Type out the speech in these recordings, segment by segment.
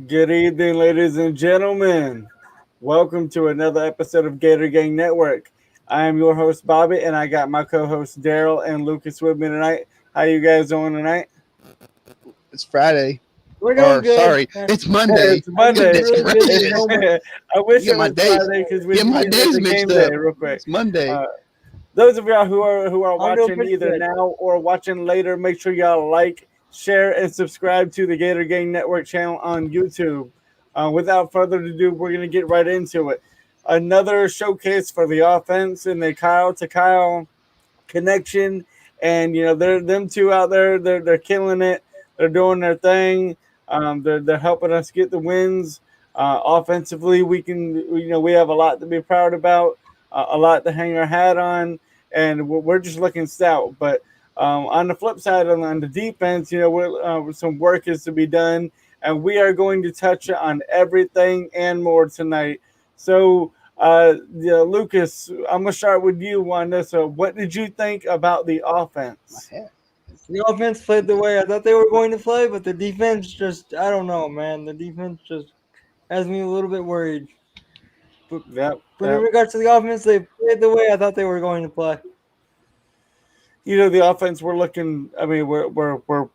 Good evening, ladies and gentlemen. Welcome to another episode of Gator Gang Network. I am your host, Bobby, and I got my co-hosts Darryl and Lucas with me tonight. How you guys doing tonight? It's Friday. We're doing Or good. sorry, it's Monday. It's I'm doing Monday. Goodness really good at the gracious. moment. I You wish get it my was days. Friday because we Get can my get into days game mixed day up. real quick. It's Monday. Uh, those of y'all who are I'm doing watching pretty either good. now or watching later, make sure y'all like, share, and subscribe to the Gator Gang Network channel on YouTube. Without further ado, we're gonna get right into it. Another showcase for the offense and the Kyle to Kyle connection, and they're them two out there. They're killing it. They're doing their thing. They're helping us get the wins. Offensively, we have a lot to be proud about, a lot to hang our hat on, and we're just looking stout. But on the flip side, on the defense, some work is to be done, and we are going to touch on everything and more tonight. So yeah, Lucas, I'm gonna start with you on this. What did you think about the My offense? hat. The offense played the way I thought they were going to play, but the defense just, I don't know, man. The defense just has me a little bit worried. But, Yep, but in yep. regards to the offense, they played the way I thought they were going to play. The offense we're looking. I mean, we're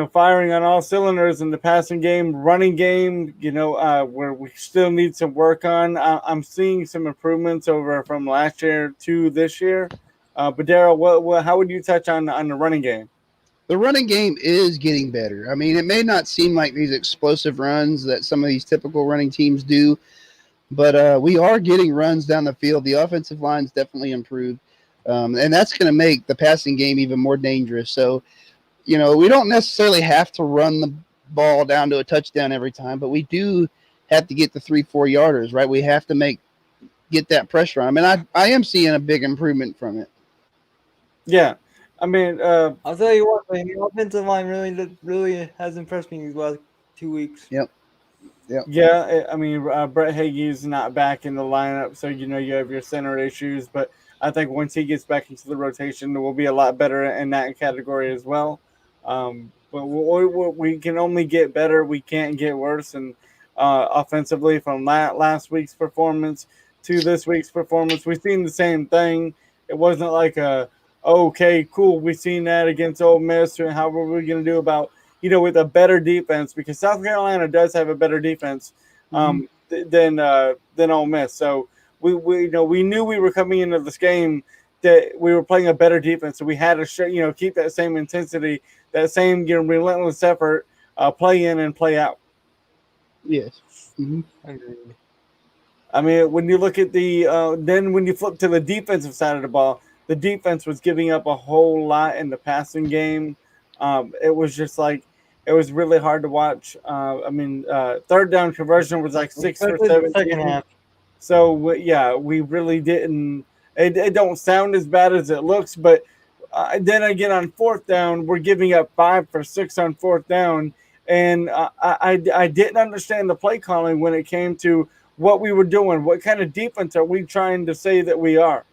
firing on all cylinders in the passing game, running game. Where we still need some work on. I'm seeing some improvements over from last year to this year. But Darryl, how would you touch on the running game? The running game is getting better. I mean, it may not seem like these explosive runs that some of these typical running teams do, but we are getting runs down the field. The offensive line's definitely improved, and that's going to make the passing game even more dangerous. So, we don't necessarily have to run the ball down to a touchdown every time, but we do have to get the 3-4 yarders, right? We have to get that pressure on. I mean, I am seeing a big improvement from it. Yeah, I mean, I'll tell you what, man, the offensive line really has impressed me these last 2 weeks. Yep. Yep. yeah, I mean, Brett Hagee's not back in the lineup, so you have your center issues. But I think once he gets back into the rotation, we'll be a lot better in that category as well. But we can only get better. We can't get worse. And offensively, from last week's performance to this week's performance, we've seen the same thing. It wasn't like okay, cool. We've seen that against Ole Miss. And how are we going to do about with a better defense, because South Carolina does have a better defense Mm-hmm. than Ole Miss. So we knew we were coming into this game that we were playing a better defense, so we had to keep that same intensity, that same relentless effort, play in and play out. Yes. Mm-hmm. Agreed. I mean, when you look at then when you flip to the defensive side of the ball, the defense was giving up a whole lot in the passing game. It was just like it was really hard to watch. I mean, third down conversion was like 6 for Especially the second 17. half. So yeah, we really didn't. It don't sound as bad as it looks, but then again, on fourth down, we're giving up 5 for 6 on fourth down, and I didn't understand the play calling when it came to what we were doing. What kind of defense are we trying to say that we are?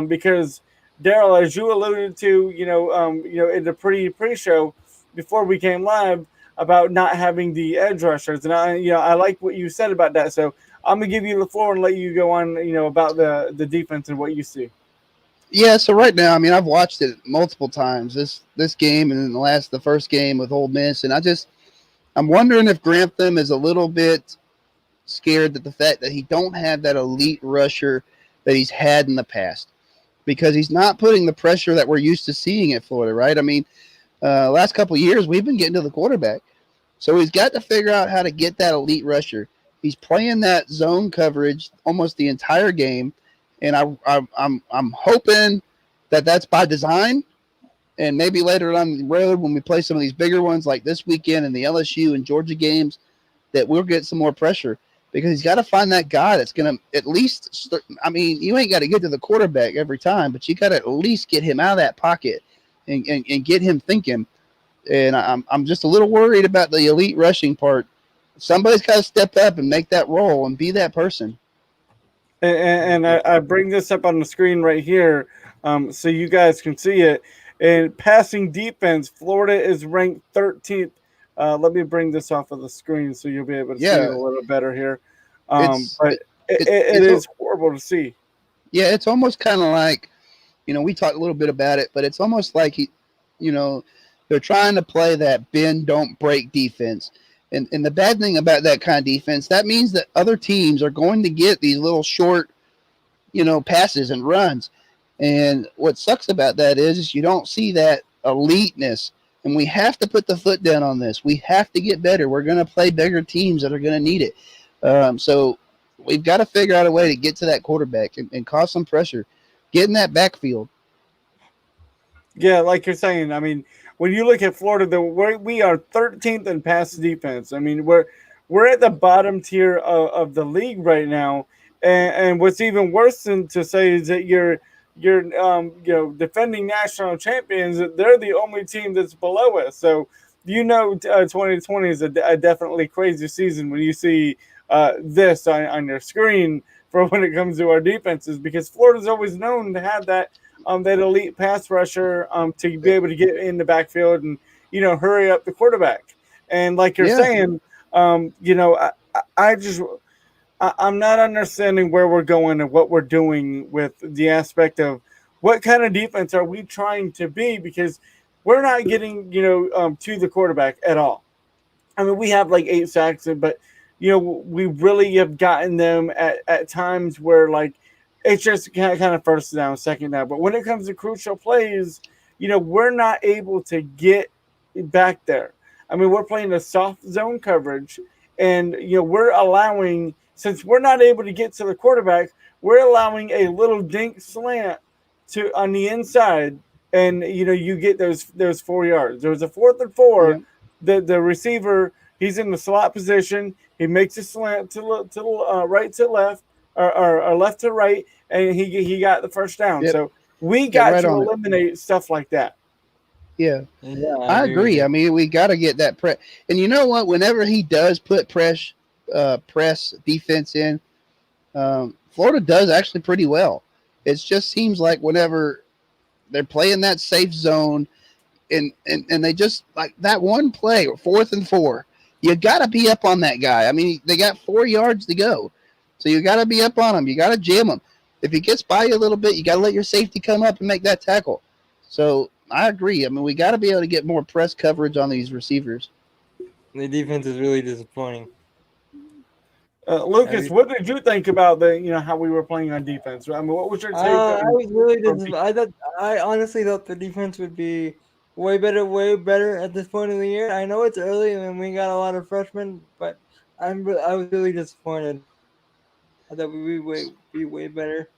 Because Darryl, as you alluded to, in the pre-show before we came live about not having the edge rushers, and I like what you said about that. So I'm gonna give you the floor and let you go on, about the defense and what you see. Yeah. So right now, I mean, I've watched it multiple times. This game and then the first game with Ole Miss, and I'm wondering if Grantham is a little bit scared at the fact that he don't have that elite rusher that he's had in the past, because he's not putting the pressure that we're used to seeing at Florida, right? I mean, last couple of years we've been getting to the quarterback, so he's got to figure out how to get that elite rusher. He's playing that zone coverage almost the entire game, and I'm hoping that that's by design. And maybe later on the road, when we play some of these bigger ones like this weekend and the LSU and Georgia games, that we'll get some more pressure, because he's got to find that guy that's going to at least I mean, you ain't got to get to the quarterback every time, but you got to at least get him out of that pocket and get him thinking. And I'm just a little worried about the elite rushing part. Somebody's got to step up and make that role and be that person. And I bring this up on the screen right here, so you guys can see it. In passing defense, Florida is ranked 13th Let me bring this off of the screen so you'll be able to see it Yeah, a little better here. it's But it, it it it's is horrible to see. yeah, it's almost kind of like, we talked a little bit about it, but it's almost like you know, they're trying to play that bend don't break defense. And the bad thing about that kind of defense, that means that other teams are going to get these little short, passes and runs. And what sucks about that is you don't see that eliteness. And we have to put the foot down on this. We have to get better. We're going to play bigger teams that are going to need it. So we've got to figure out a way to get to that quarterback and cause some pressure. Get in that backfield. Yeah, like you're saying. I mean, when you look at Florida, we are 13th in pass defense. I mean, we're at the bottom tier of the league right now. And what's even worse than to say is that you're defending national champions. They're the only team that's below us. So 2020 is a definitely crazy season when you see this on your screen for when it comes to our defenses, because Florida's always known to have that elite pass rusher to be able to get in the backfield and hurry up the quarterback. And like you're Yeah. saying, I just I'm not understanding where we're going and what we're doing with the aspect of what kind of defense are we trying to be, because we're not getting to the quarterback at all. I mean, we have like 8 sacks, but we really have gotten them at times where like it's just kind of first down, second down. But when it comes to crucial plays, we're not able to get back there. I mean, we're playing a soft zone coverage, and we're allowing, since we're not able to get to the quarterback, we're allowing a little dink slant to on the inside, and you get those 4 yards. There was a 4th and 4. Yeah. The receiver, he's in the slot position. He makes a slant to right to left, or left to right, and he got the first down. Yep. So we Yeah. got Right to on it. eliminate stuff like that. Yeah. Yeah, I I agree with agree. you. I mean, we got to get that press. And you know what? Whenever he does put press defense in, Florida does actually pretty well. It just seems like whenever they're playing that safe zone, and they just like that one play, 4th and 4, you got to be up on that guy. I mean, they got 4 yards to go, so you got to be up on him. You got to jam him. If he gets by you a little bit, you got to let your safety come up and make that tackle. So I agree. I mean, we got to be able to get more press coverage on these receivers. The defense is really disappointing. Lucas, Every, what did you think about how we were playing on defense? I mean, what was your take I was really from disappointed. I honestly thought the defense would be way better at this point of the year. I know it's early and we got a lot of freshmen, but I was really disappointed. I thought we would be way better.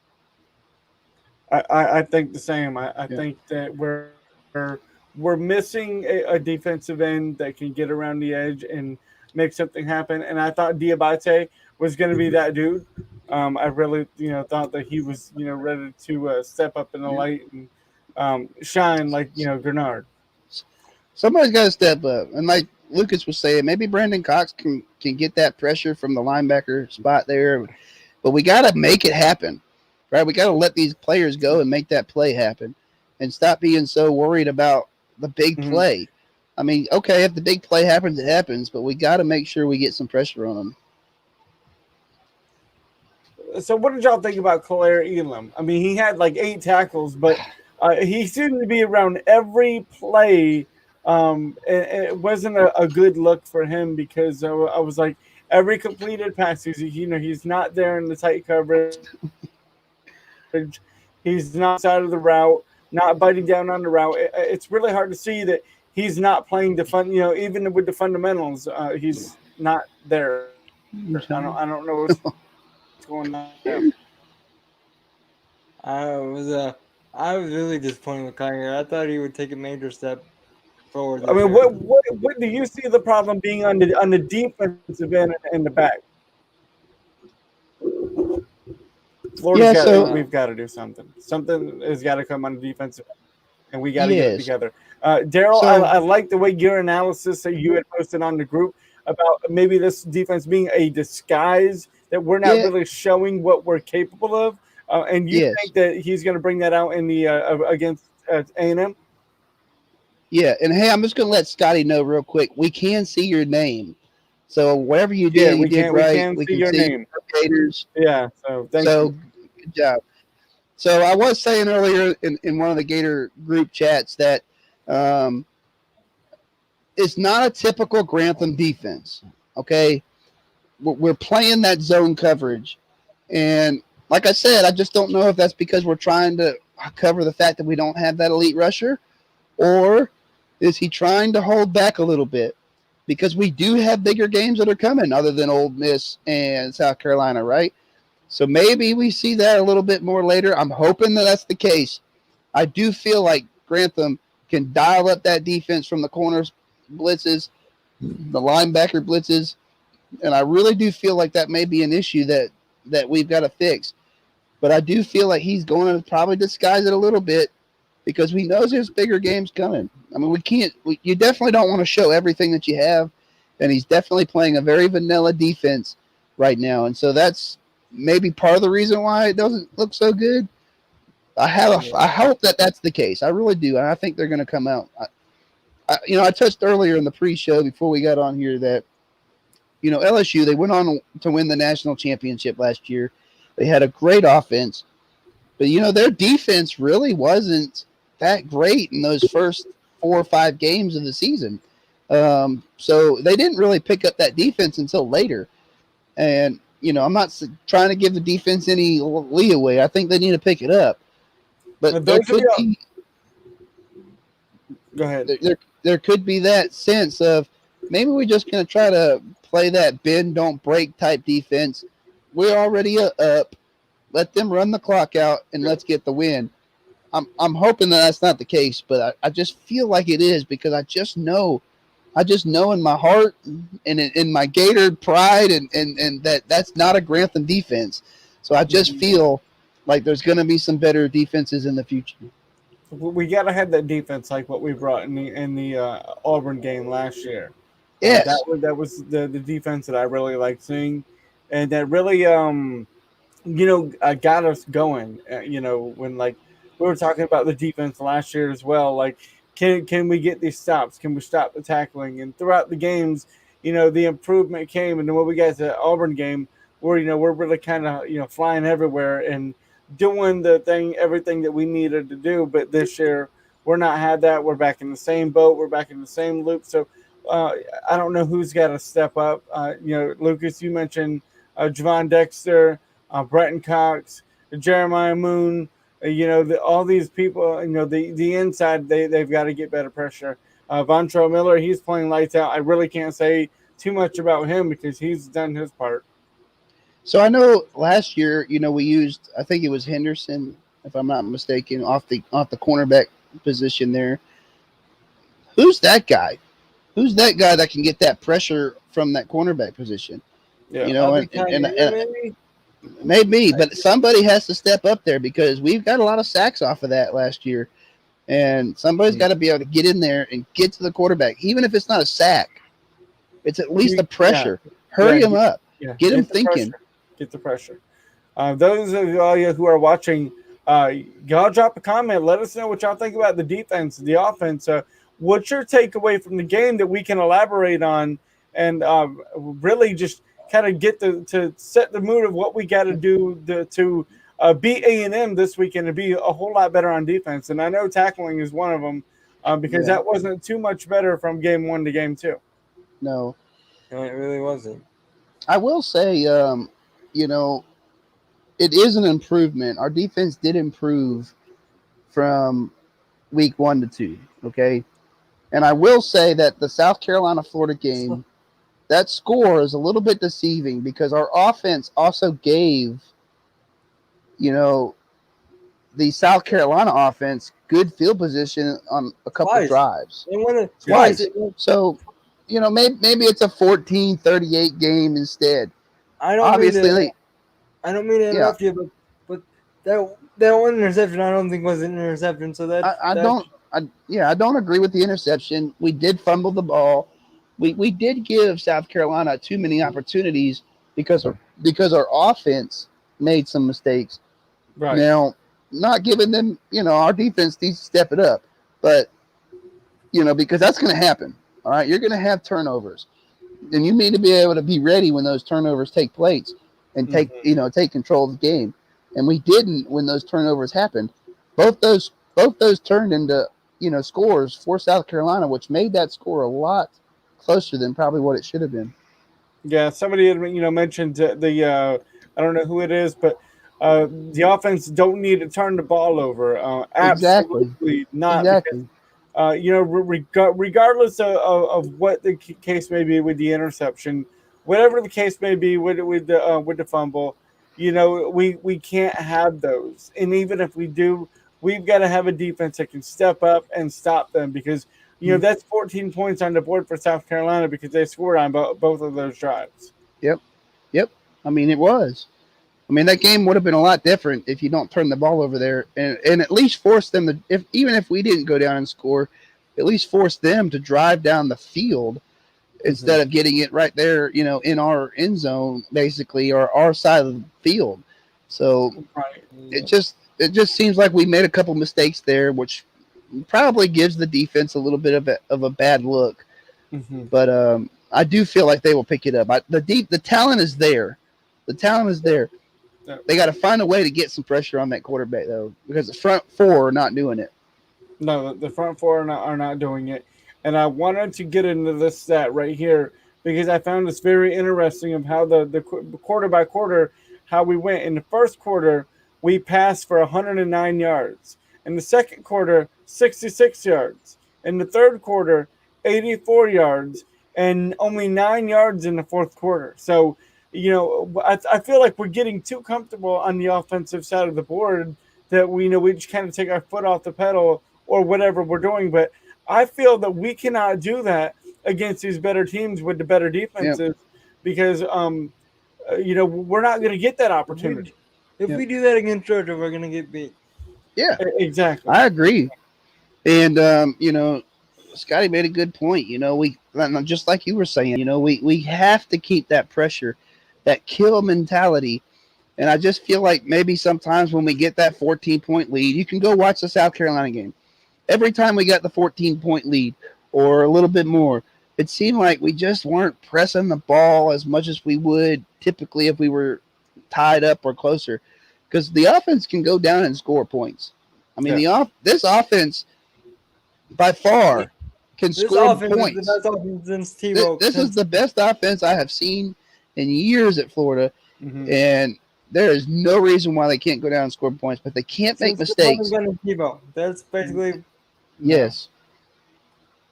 I think the same. I Yeah. think that we're missing a defensive end that can get around the edge and make something happen. And I thought Diabate was going to be that dude. I really thought that he was ready to step up in the Yeah. light and shine like Grenard. Somebody's got to step up. And like Lucas was saying, maybe Brandon Cox can get that pressure from the linebacker spot there. But we got to make it happen, right? We got to let these players go and make that play happen and stop being so worried about the big Mhm. play. I mean, okay, if the big play happens, it happens, but we got to make sure we get some pressure on them. So what did y'all think about Claire Elam? I mean, he had like 8 tackles, but he seemed to be around every play. And it wasn't a good look for him, because I was like, every completed pass, he's not there in the tight coverage. He's not on the outside of the route, not biting down on the route. It's really hard to see that he's not playing the fun. Even with the fundamentals, he's not there. I don't know what's going on there. I was uh I was really disappointed with Kyrie. I thought he would take a major step forward I this mean, year. what do you see the problem being on the defensive end and the back? Yeah, so We've got to do something. Something has got to come on the defensive end, and we got to get it yes. together. Darryl, So I like the way your analysis that you had posted on the group about maybe this defense being a disguise, that we're not yeah, really showing what we're capable of. And you yes. think that he's going to bring that out in the against A&M? Yeah, and hey, I'm just gonna let Scotty know real quick. We can see your name, so whatever you Yeah, did, you did we right. can We see can your see name. your Gators. Yeah, so thank So you. good job. So I was saying earlier in one of the Gator group chats that um, it's not a typical Grantham defense. Okay, we're playing that zone coverage, and like I said, I just don't know if that's because we're trying to cover the fact that we don't have that elite rusher, or is he trying to hold back a little bit? Because we do have bigger games that are coming other than Ole Miss and South Carolina, right? So maybe we see that a little bit more later. I'm hoping that that's the case. I do feel like Grantham can dial up that defense from the corners blitzes, the linebacker blitzes, and I really do feel like that may be an issue that we've got to fix. But I do feel like he's going to probably disguise it a little bit because he knows there's bigger games coming. I mean, we can't. You definitely don't want to show everything that you have, and he's definitely playing a very vanilla defense right now, and so that's maybe part of the reason why it doesn't look so good. I hope that that's the case. I really do, and I think they're going to come out. I touched earlier in the pre-show before we got on here that LSU, they went on to win the national championship last year. They had a great offense, but their defense really wasn't that great in those first 4 or 5 games of the season. So they didn't really pick up that defense until later. And I'm not trying to give the defense any leeway. I think they need to pick it up, but there Those of could you, be go ahead. there could be that sense of maybe we're just going to try to play that bend don't break type defense. We're already up. Let them run the clock out and let's get the win. I'm hoping that that's not the case, but I just feel like it is because I just know in my heart and in my Gator pride and that's not a Grantham defense. So I just feel like there's going to be some better defenses in the future. We gotta have that defense like what we brought in the Auburn game last year. Yes. That was the defense that I really liked seeing, and that really got us going. When like we were talking about the defense last year as well. Like, can we get these stops? Can we stop the tackling? And throughout the games, the improvement came. And then when we got to the Auburn game, where we're really kind of flying everywhere and doing everything that we needed to do. But this year we're not had that. We're back in the same boat. We're back in the same loop. So uh, I don't know who's got to step up. Lucas, you mentioned Javon Dexter, Bretton Cox, Jeremiah Moon. All these people. The inside they've got to get better pressure. Vontrell Miller, he's playing lights out. I really can't say too much about him because he's done his part. So I know last year, we used I think it was Henderson, if I'm not mistaken, off the cornerback position there. Who's that guy? Who's that guy that can get that pressure from that cornerback position? Yeah. And Maybe. maybe, but somebody has to step up there because we've got a lot of sacks off of that last year, and somebody's got to be able to get in there and get to the quarterback, even if it's not a sack. It's at least a pressure. Hurry him up. Get him thinking. Get the pressure. Those of you who are watching, y'all drop a comment. Let us know what y'all think about the defense, the offense. What's your takeaway from the game that we can elaborate on and really just kind of get to set the mood of what we got to do to beat A&M this weekend and be a whole lot better on defense. And I know tackling is one of them because that wasn't too much better from game 1 to game 2. No, It really wasn't. I will say, it is an improvement. Our defense did improve from week 1 to 2. Okay. And I will say that the South Carolina Florida game, that score is a little bit deceiving because our offense also gave, the South Carolina offense good field position on a couple Twice. drives. They won it Twice. So, maybe it's a 14-38 game instead. I don't Obviously, I don't mean to interrupt you, but that one interception I don't think was an interception. So I don't agree with the interception. We did fumble the ball. We did give South Carolina too many opportunities because our offense made some mistakes. Right. Now, not giving them, our defense needs to step it up. But because that's going to happen. All right, you're going to have turnovers, and you need to be able to be ready when those turnovers take place and take control of the game. And we didn't when those turnovers happened. Both those turned into scores for South Carolina, which made that score a lot closer than probably what it should have been. Yeah, somebody had mentioned I don't know who it is, but the offense don't need to turn the ball over. Exactly, Absolutely not, because exactly. regardless of what the case may be with the interception, whatever the case may be with the fumble, we can't have those. And even if we do, we've got to have a defense that can step up and stop them, because that's 14 points on the board for South Carolina because they scored on both of those drives. Yep, yep. I mean, it was. I mean, that game would have been a lot different if you don't turn the ball over there and at least force them to, if even if we didn't go down and score, at least force them to drive down the field Mm-hmm. instead of getting it right there, in our end zone, basically, or our side of the field. So Right. it just seems like we made a couple mistakes there, which probably gives the defense a little bit of a bad look. Mm-hmm. But I do feel like they will pick it up. The talent is there. The talent is there. Yeah. They got to find a way to get some pressure on that quarterback though, because the front four are not doing it. No, the front four are not doing it. And I wanted to get into this stat right here because I found this very interesting of how the quarter by quarter, how we went. In the first quarter, we passed for 109 yards. In the second quarter, 66 yards. In the third quarter, 84 yards. And only 9 yards in the fourth quarter. So, I feel like we're getting too comfortable on the offensive side of the board that we just kind of take our foot off the pedal or whatever we're doing. But I feel that we cannot do that against these better teams with the better Yep. defenses because we're not going to get that If opportunity. we do that against Georgia, we're gonna get beat. Yeah, Exactly. I agree. And Scotty made a good point. We just like you were saying. We have to keep that pressure, that kill mentality. And I just feel like maybe sometimes when we get that 14-point lead, you can go watch the South Carolina game. Every time we got the 14-point lead or a little bit more, it seemed like we just weren't pressing the ball as much as we would typically if we were tied up or closer. Because the offense can go down and score points. I mean, Yeah. this offense by far can This score offense is the points. best offense since This, Tebow. this is the best offense I have seen in years at Florida, Mm-hmm. and there is no reason why they can't go down and score points, but they can't make Since mistakes. Tebow. That's basically Yes.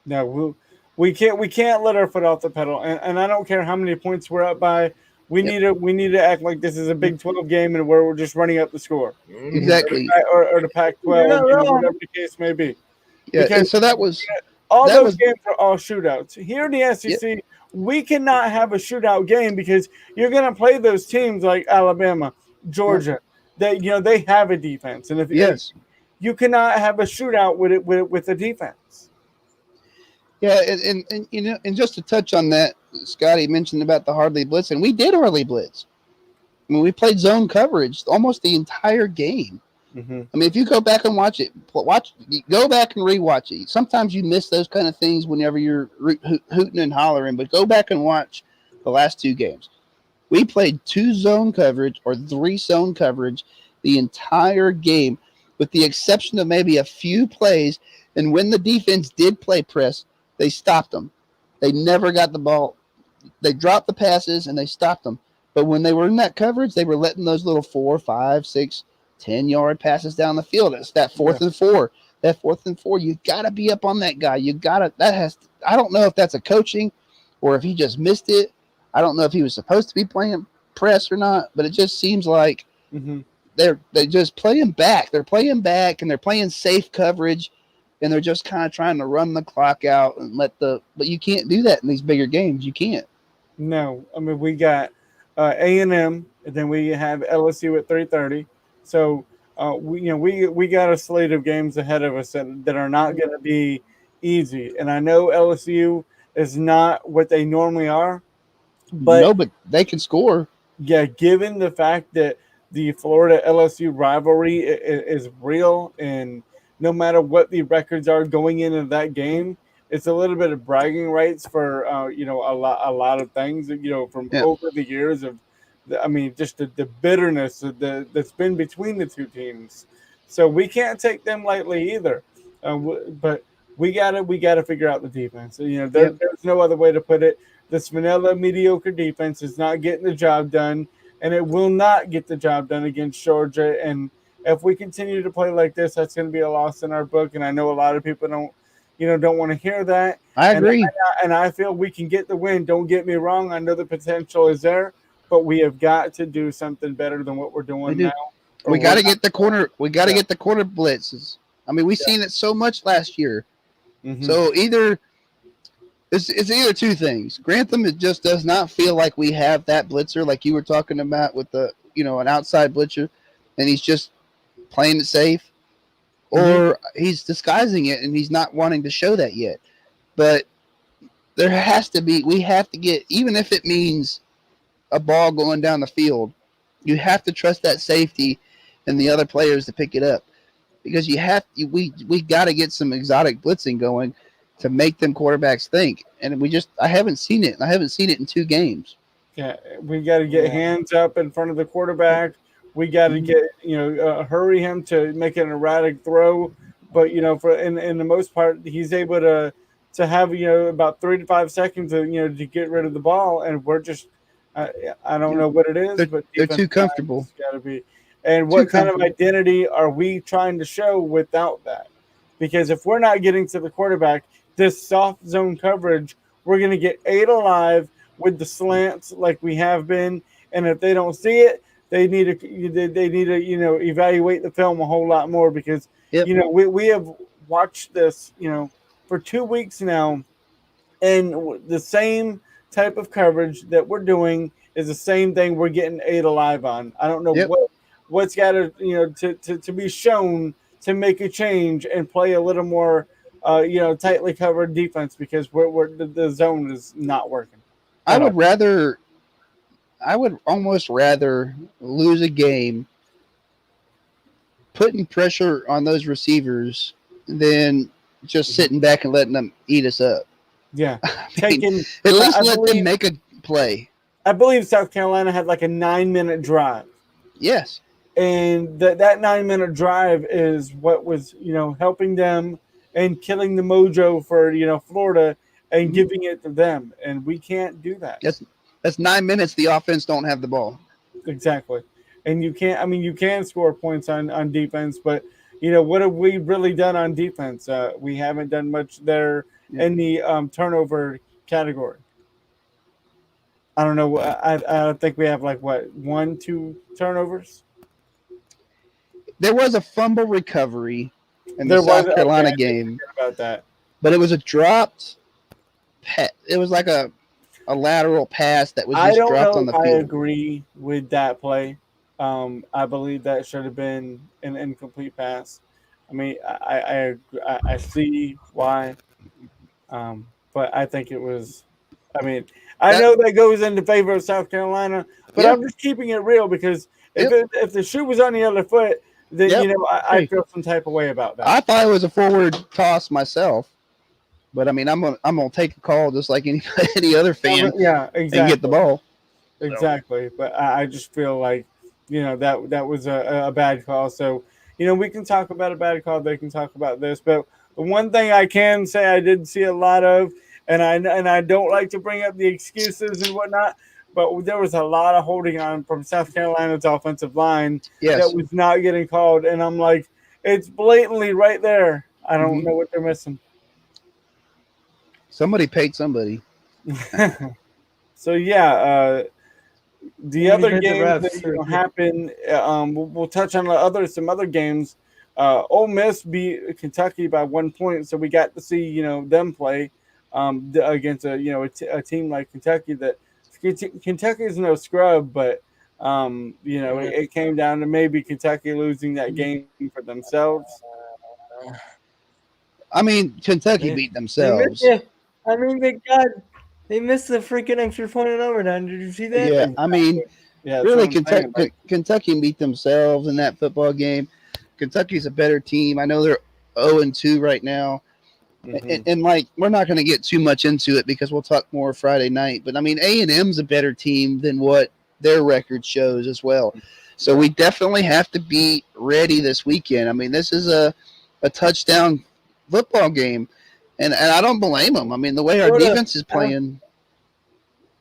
No, we can't let our foot off the pedal, and I don't care how many points we're up by. We Yep. need to act like this is a Big 12 game and where we're just running up the score, Exactly. or the You're not Pac-12, wrong. whatever the case may be. Yeah, Because and so all that those was games are all shootouts. Here in the SEC, we cannot have a shootout game because you're going to play those teams like Alabama, Georgia, that they have a defense, and if yes. you cannot have a shootout with the defense. Yeah, and just to touch on that, Scotty mentioned about the hardly blitz, and we did hardly blitz. I mean, we played zone coverage almost the entire game. Mm-hmm. I mean, if you go back and watch it, go back and rewatch it. Sometimes you miss those kind of things whenever you're hooting and hollering, but go back and watch the last two games. We played 2 zone coverage or 3 zone coverage the entire game, with the exception of maybe a few plays. And when the defense did play press, they stopped them. They never got the ball. They dropped the passes and they stopped them. But when they were in that coverage, they were letting those little 4, 5, 6, 10-yard passes down the field. It's that fourth and four. That 4th and 4, you got to be up on that guy. I don't know if that's a coaching or if he just missed it. I don't know if he was supposed to be playing press or not, but it just seems like Mm-hmm. they just playing back. They're playing back and they're playing safe coverage, and they're just kind of trying to run the clock out and but you can't do that in these bigger games. You can't. No, I mean we got A&M, and then we have LSU at 3:30. So we got a slate of games ahead of us that are not going to be easy. And I know LSU is not what they normally are, but But they can score. yeah, given the fact that the Florida LSU rivalry is real, and no matter what the records are going into that game, it's a little bit of bragging rights for a lot of things, from Yeah. over the years of, just the bitterness that's been between the two teams. So we can't take them lightly either. But we gotta figure out the defense. Yep. There's no other way to put it. This vanilla mediocre defense is not getting the job done, and it will not get the job done against Georgia. And if we continue to play like this, that's going to be a loss in our book. And I know a lot of people don't want to hear that. I And agree. I feel we can get the win. Don't get me wrong. I know the potential is there, but we have got to do something better than what we're We doing do. now. or We we're got to not- get the corner. We got to Yeah. get the corner blitzes. I mean, we've seen it so much last year. Mhm. So it's either two things. Grantham, it just does not feel like we have that blitzer like you were talking about with an outside blitzer, and he's just playing it safe, or he's disguising it and he's not wanting to show that yet. But we have to get, even if it means a ball going down the field, you have to trust that safety and the other players to pick it up, because we got to get some exotic blitzing going to make them quarterbacks think. And I haven't seen it. I haven't seen it in 2 games. Yeah, we got to get hands up in front of the quarterback. We got to get hurry him to make an erratic throw. But for in the most part, he's able to have about 3 to 5 seconds to get rid of the ball, and we're just I don't know what it is, but They're too comfortable. Got to be. And what kind of comfortable. identity are we trying to show without that? Because if we're not getting to the quarterback, this soft zone coverage, we're going to get ate alive with the slants like we have been. And if they don't see it, they need to evaluate the film a whole lot more, because Yep. we have watched this for 2 weeks now, and the same type of coverage that we're doing is the same thing we're getting ate alive on. I don't know Yep. what's got to be shown to make a change and play a little more tightly covered defense, because the zone is not working. I would almost rather lose a game putting pressure on those receivers than just sitting back and letting them eat us up. Yeah, At least let them make a play. I believe South Carolina had like a 9-minute drive. Yes. And that 9-minute drive is what was helping them and killing the mojo for Florida and giving it to them, and we can't do that. That's 9 minutes. The offense don't have the ball. Exactly, and you can't. I mean, you can score points on defense, but what have we really done on defense? We haven't done much there in the turnover category. I don't know. I think we have like 1-2 turnovers. There was a fumble recovery in the There was South Carolina okay, I didn't game, forget about that. but it was a dropped pet. It was like a lateral pass that was I just don't dropped know on the if I field. agree with that play. I believe that should have been an incomplete pass. I mean, I see why, but I think it was. I mean, I know that goes into favor of South Carolina, but Yeah. I'm just keeping it real, because Yep. if the shoe was on the other foot, then Yep. I feel some type of way about that. I thought it was a forward toss myself, but I mean, I'm gonna take a call just like any other fan Yeah, exactly. and get the ball. Exactly, but I just feel like that was a bad call. So we can talk about a bad call. They can talk about this, but the one thing I can say I did see a lot of, and I don't like to bring up the excuses and whatnot, but there was a lot of holding on from South Carolina's offensive line Yes. that was not getting called, and I'm like, it's blatantly right there. I don't know what they're missing. Somebody paid somebody. So yeah. The Maybe other hit the games refs that or- happen, we'll touch on some other games. Ole Miss beat Kentucky by 1 point, so we got to see them play against a team like Kentucky. That Kentucky is no scrub, but it came down to maybe Kentucky losing that game for themselves. I mean, Kentucky They- beat They themselves. missed it. I mean, they missed the freaking extra point in overtime. Did you see that? Yeah, I mean, Yeah, that's really, what I'm saying. Like, Kentucky beat themselves in that football game. Kentucky's a better team. I know they're 0-2 right now, And like, we're not going to get too much into it because we'll talk more Friday night. But I mean, A&M's a better team than what their record shows as well. So we definitely have to be ready this weekend. I mean, this is a touchdown football game, and I don't blame them. I mean, the way our Florida, defense is playing.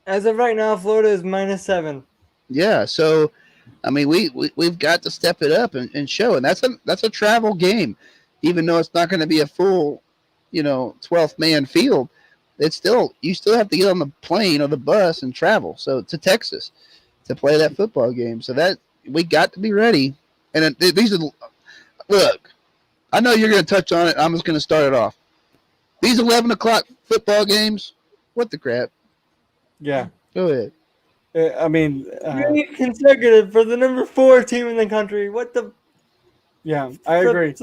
As of right now, Florida is -7. Yeah, so I mean, we've got to step it up and show, and that's a travel game, even though it's not going to be a full, 12th man field. You still have to get on the plane or the bus and travel to Texas to play that football game. So that we got to be ready. And these are look. I know you're going to touch on it. I'm just going to start it off. These 11 o'clock football games. What the crap? Yeah. Go ahead. I mean, 3 consecutive for the number 4 team in the country. What the? Yeah, I agree.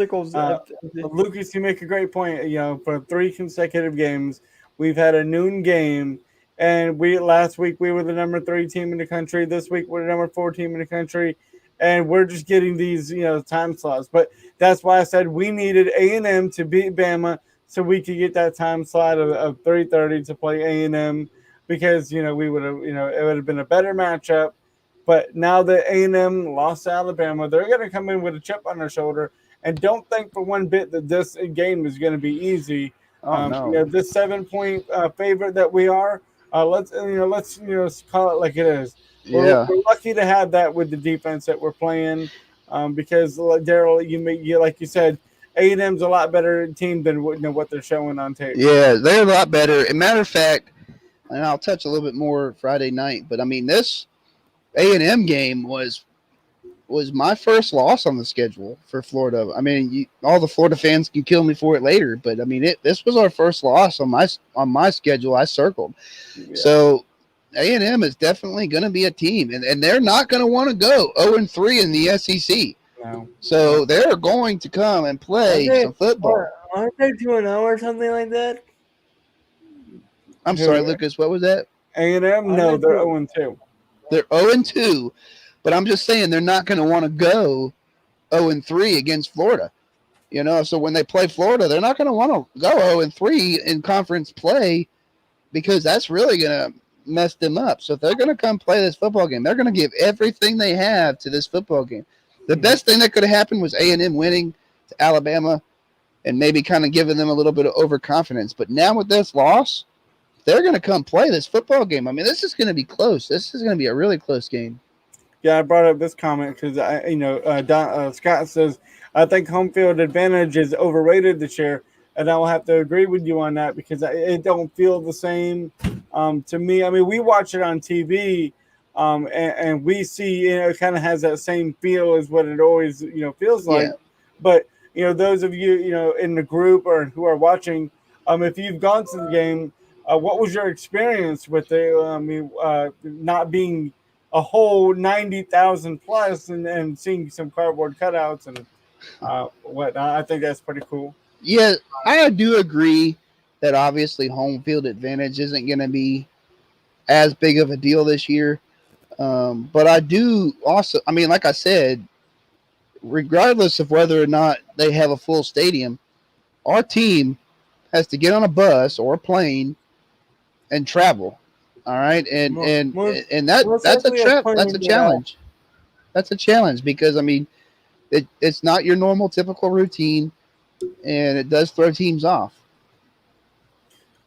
Lucas, you make a great point. For 3 consecutive games, we've had a noon game, and last week we were the number 3 team in the country. This week we're the number 4 team in the country, and we're just getting these time slots. But that's why I said we needed A&M to beat Bama so we could get that time slot of 3:30 to play A&M because we would have it would have been a better matchup. But now that A&M lost to Alabama, they're going to come in with a chip on their shoulder, and don't think for one bit that this game is going to be easy. No. This 7-point favorite that we are, let's call it like it is. Yeah. We're lucky to have that with the defense that we're playing, because Darryl, you like you said, A&M's a lot better team than what they're showing on tape. Yeah, they're a lot better. As a matter of fact, and I'll touch a little bit more Friday night, but I mean this A&M game was my first loss on the schedule for Florida. I mean, all the Florida fans can kill me for it later, but I mean, this was our first loss on my schedule. I circled. Yeah. So A&M is definitely going to be a team, and they're not going to want to go 0-3 in the SEC. No. So they're going to come and play some football. Aren't they 2-0 or something like that? I'm sorry, Lucas. What was that? A&M? No, they're 0-2. They're 0-2, but I'm just saying they're not going to want to go 0-3 against Florida. So when they play Florida, they're not going to want to go 0-3 in conference play because that's really going to mess them up. So if they're going to come play this football game, they're going to give everything they have to this football game. The best thing that could have happened was A&M winning to Alabama and maybe kind of giving them a little bit of overconfidence. But now with this loss, they're going to come play this football game. I mean, this is going to be close. This is going to be a really close game. Yeah, I brought up this comment because Scott says I think home field advantage is overrated this year, and I will have to agree with you on that because it don't feel the same to me. I mean, we watch it on TV, and we see it kind of has that same feel as what it always feels like. Yeah. But those of you in the group or who are watching, if you've gone to the game. What was your experience with not being a whole 90,000 plus and seeing some cardboard cutouts and whatnot? I think that's pretty cool. Yeah, I do agree that obviously home field advantage isn't going to be as big of a deal this year. But I do also, I mean, like I said, regardless of whether or not they have a full stadium, our team has to get on a bus or a plane and travel. All right. And that's a challenge. That's a challenge because I mean it's not your normal typical routine and it does throw teams off.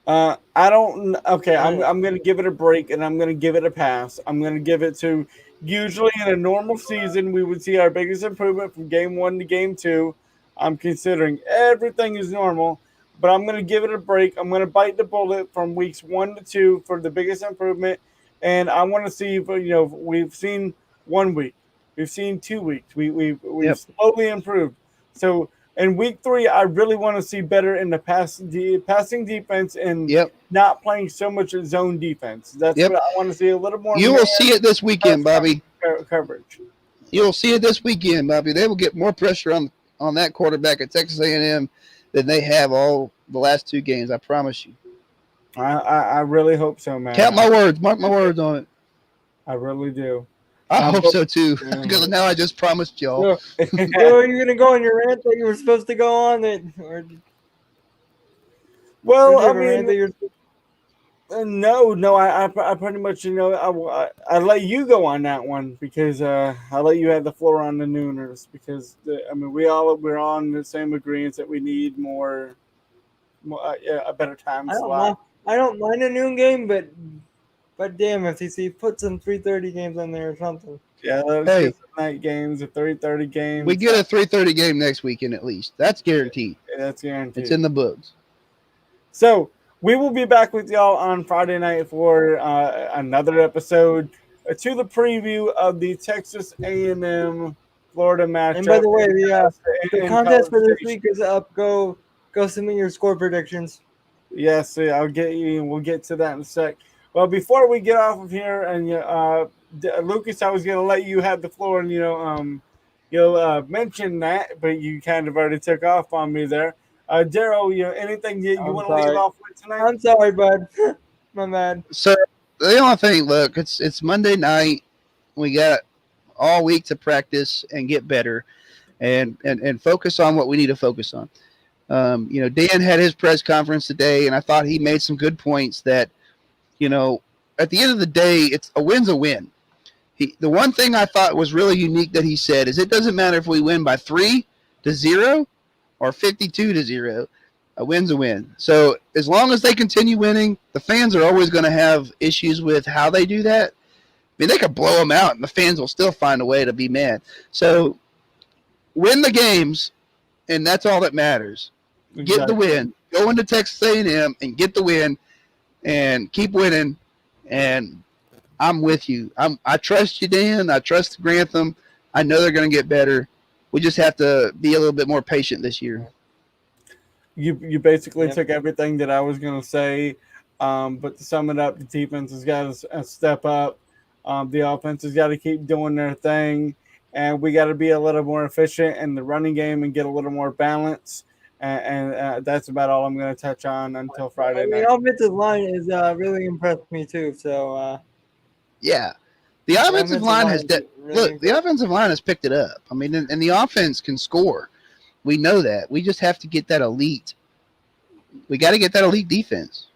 I'm gonna give it a break and I'm gonna give it a pass. I'm gonna give it to usually in a normal season we would see our biggest improvement from game 1 to game 2. I'm considering everything is normal. But I'm going to give it a break. I'm going to bite the bullet from weeks 1 to 2 for the biggest improvement. And I want to see if, we've seen 1 week. We've seen 2 weeks. We've slowly improved. So in week 3, I really want to see better in the passing defense and not playing so much zone defense. That's what I want to see a little more. You will see it this weekend, Bobby. Coverage. You'll see it this weekend, Bobby. They will get more pressure on that quarterback at Texas A&M than they have all the last 2 games. I promise you. I really hope so, man. Count my words. Mark my words on it. I really do. I hope so too. Because now I just promised y'all. Are you going to go on your rant that you were supposed to go on? Or Well, do you I have a rant that mean, you're? no, I pretty much, I let you go on that one because I let you have the floor on the Nooners because I mean we're on the same agreement that we need a better time I don't slot. mind. I don't mind a noon game, but damn, FTC, put some 3:30 games on there or something. Yeah, let's Hey, get some night games, the 3:30 we games. get a 3:30 game next weekend at least. That's guaranteed. That's It's guaranteed. in the books. So we will be back with y'all on Friday night for another episode to the preview of the Texas A&M Florida And by matchup the way, the in contest College for this Station. week is up. Go submit your score predictions. Yes, I'll get you, and we'll get to that in a sec. Well, before we get off of here, and Lucas, I was going to let you have the floor, and you'll mention that, but you kind of already took off on me there. Darryl, anything you I'm want to leave sorry. off with tonight? I'm sorry, bud. My bad. So the only thing, look, it's Monday night. We got all week to practice and get better, and focus on what we need to focus on. Dan had his press conference today, and I thought he made some good points that, at the end of the day, it's a win's a win. The one thing I thought was really unique that he said is it doesn't matter if we win by 3-0 or 52-0. A win's a win. So as long as they continue winning, the fans are always going to have issues with how they do that. I mean, they could blow them out, and the fans will still find a way to be mad. So win the games, and that's all that matters. Exactly. Get the win. Go into Texas A&M and get the win, and keep winning. And I'm with you. I trust you, Dan. I trust Grantham. I know they're going to get better. We just have to be a little bit more patient this year. You basically Yep. took everything that I was going to say, but to sum it up, the defense has got to step up. The offense has got to keep doing their thing, and we got to be a little more efficient in the running game and get a little more balance. And that's about all I'm going to touch on until Friday I mean, night. offensive line is really impressed me too. So Yeah. The offensive line has really the offensive line has picked it up. I mean, and the offense can score. We know that. We just have to get that elite. We got to get that elite defense.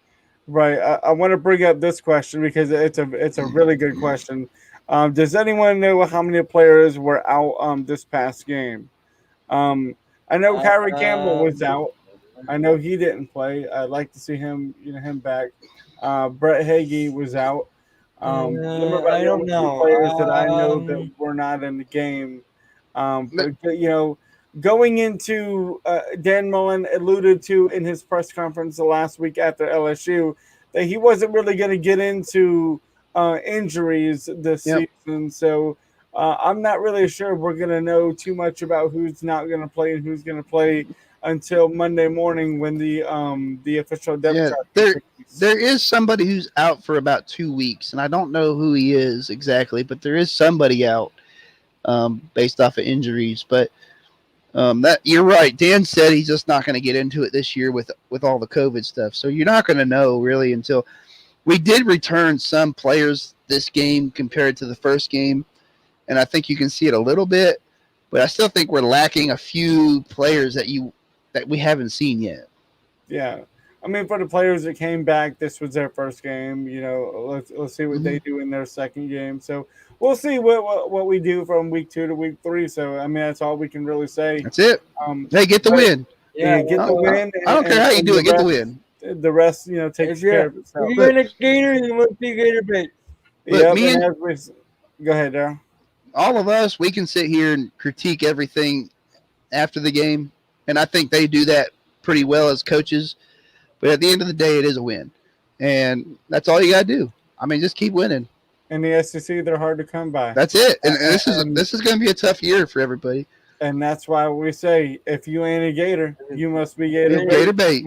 Right. I want to bring up this question because it's a really good question. Does anyone know how many players were out this past game? I know Kyrie Campbell was out. I know he didn't play. I'd like to see him back. Brett Hagee was out. Them are about I the don't only two know. players that I know that were not in the game. But going into Dan Mullen alluded to in his press conference the last week after LSU that he wasn't really going to get into injuries this season. So I'm not really sure we're going to know too much about who's not going to play and who's going to play until Monday morning when the official depth chart. There is somebody who's out for about 2 weeks, and I don't know who he is exactly, but there is somebody out based off of injuries. But that you're right. Dan said he's just not going to get into it this year with all the COVID stuff. So you're not going to know really until we did return some players this game compared to the first game, and I think you can see it a little bit. But I still think we're lacking a few players that we haven't seen yet. Yeah. I mean, for the players that came back, this was their first game. Let's see what they do in their second game. So we'll see what we do from week 2 to week 3. So I mean, that's all we can really say. That's it. Hey, get the win. Yeah, get the win. I don't care how you do it. Get the win. The rest, takes care of itself. If you're in a gator, you must be gator bait. Look, go ahead, Darryl. All of us, we can sit here and critique everything after the game, and I think they do that pretty well as coaches. But at the end of the day, it is a win, and that's all you got to do. I mean, just keep winning. In the SEC, they're hard to come by. That's it. And this is going to be a tough year for everybody. And that's why we say, if you ain't a Gator, you must be Gator bait.